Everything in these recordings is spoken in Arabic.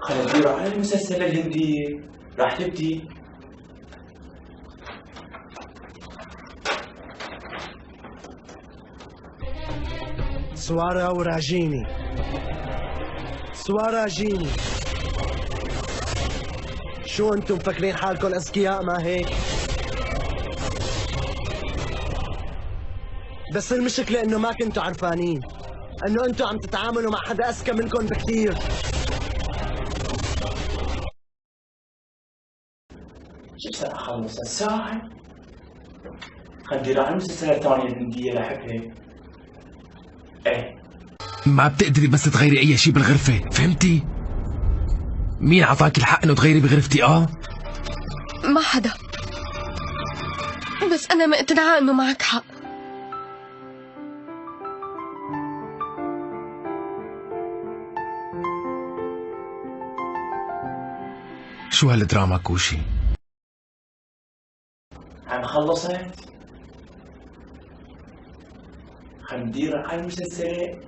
خلينا ندير على المسلسل الهندية راح تبدي. سوارا وراجيني، سواراجيني. شو انتم مفكرين حالكم اذكياء ما هيك؟ بس المشكلة انه ما كنتوا عرفانين انه انتم عم تتعاملوا مع حدا اذكى منكم بكثير. شو بصير اخلص الساعة؟ خلينا ندير على المسلسلات الثانية الهندية اللي احبها. ايه ما بتقدري بس تغيري اي شيء بالغرفة، فهمتي؟ مين عطاك الحق انه تغيري بغرفتي؟ ما حدا، بس انا مقتنعة انه معك حق. شو هالدراما كوشي؟ عم خلصت؟ خلينا ندير على المسلسلات.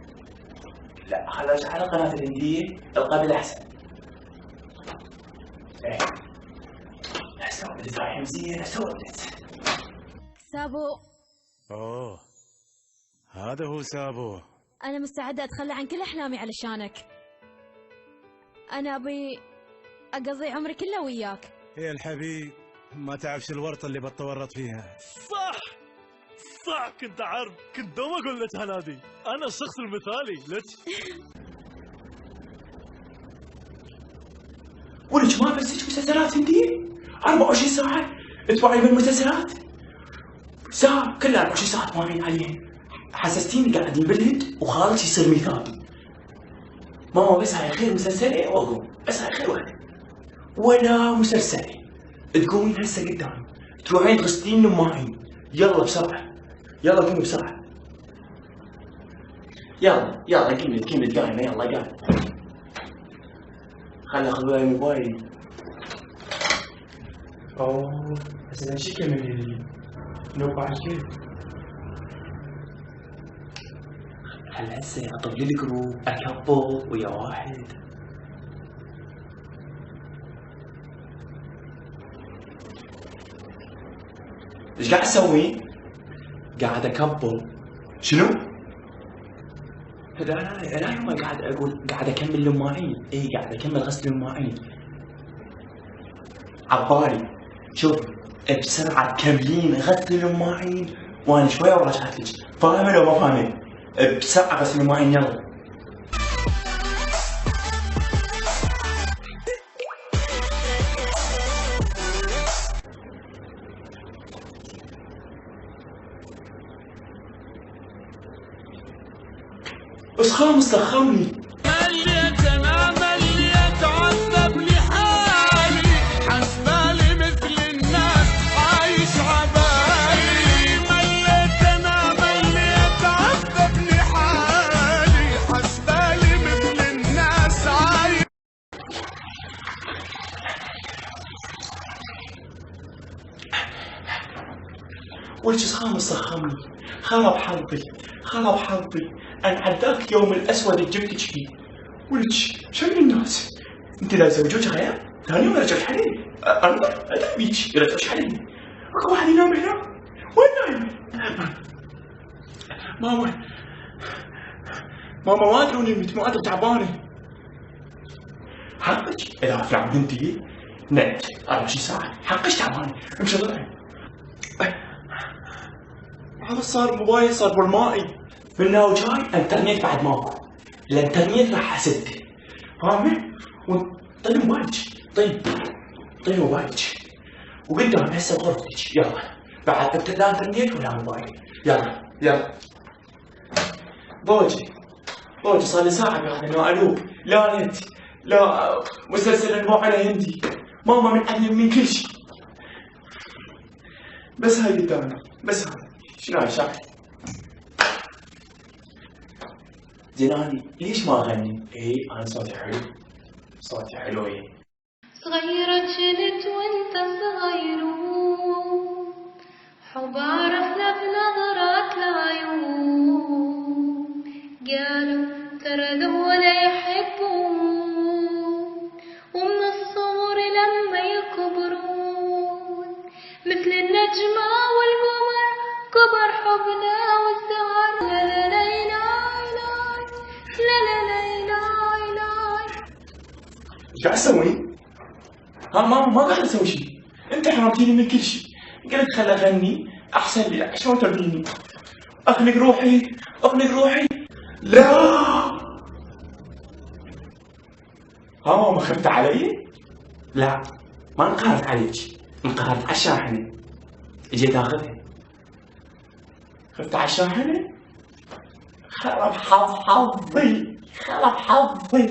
لا خلينا نرجع على القناة الهندية القبل احسن. ايه هسه ولدت رايحة مزيان، هسه ولدت. سابو. اوه هذا هو سابو. أنا مستعدة أتخلى عن كل أحلامي علشانك. أنا أبي أقضي عمري كله وياك. يا الحبيب ما تعرفش الورطة اللي بتورط فيها. صح كنت أعرف، كنت دوم أقول لك هنادي أنا الشخص المثالي لك. ولك ما بس مسلسلات هندية 24 ساعة تبعي بالمسلسلات؟ ساعة كلها 24 ساعة ما عين عليها. حسستيني قاعدين بالهند وخالتي يصير مثالي. ماما بس هاي خير مسلسلة واقوم، بس هاي خير وحدة. ولا مسلسلة تقومين هسه قدامي تروحين تغسلين الماعين. يلا بسرعة، يلا قومي بسرعة. يلا قيمة قايمة، يلا قايمة. خلنا اخذ وياي موبايلي. اوه هسه نمشي كمل نوقع الكيف. هلا هسه اطلب لي الجروب اكبل ويا واحد. ايش قاعد اسوي؟ قاعد اكبل. شنو؟ لا يوم قاعد اقول قاعد اكمل المواعين. اي قاعد اكمل غسل المواعين. عبالي شوف بسرعة تكملين غسل المواعين وانا شوية وراجعت لك. فاهمة لو ما فاهمة؟ بسرعة غسل المواعين يلا. اسخام سخمني. مليت انا مليت عذب لحالي، حسبالي مثل الناس عايش عبالي. مليت انا مليت عذب لحالي، حسبالي مثل الناس عايش. ولك اسخام سخمني. خرب حظي أنا عداك يوم الأسود اللي جبتك فيه. ولك شو من الناس؟ أنت لا زوجوك غير؟ ثاني يوم رجعت حالي. أنا أدعميك رجعت حالي. أكو واحد ينام هنا؟ وين نايم؟ ماما ما أدري نمت، ما أدري تعبانة. حقك إذا أفلام بنتي نمت 24 ساعة، حقك تعبانة، امشي ضلعي. هذا صار موبايل صار بالمائي من هنا وجاي. انترنت بعد ماكو، الانترنت راح اسد. فاهمة؟ طيب موبايلك، طيب موبايلك وقدام هسه بغرفتك. يلا بعد بتبدا لا انترنت ولا موبايل. يلا ضوجي صار لي ساعة قاعد انا الوب. لا نت لا مسلسل الموعلة هندي. ماما متعلم من كل شيء. بس هاي قدامي، بس هاي. شنو هاي شكل؟ زيناني ليش ما اغني؟ ايه انا صوتي حلو ايه. صغيرة جنت وانت صغير، حب عرفنا بنظرات العيون. قالوا ترى ذولا يحبون، شو اسوي؟ ها ما قاعد اسوي شيء، انت حرمتيني من كل شيء، قلت خل اغني احسن لي، شلون ترضيني؟ اخنق روحي اخنق روحي، لا ها ما خفت علي؟ لا ما انقهرت عليك، انقهرت على الشاحنة، اجيت اخذها، خفت على الشاحنة؟ خرب حظي خرب حظي.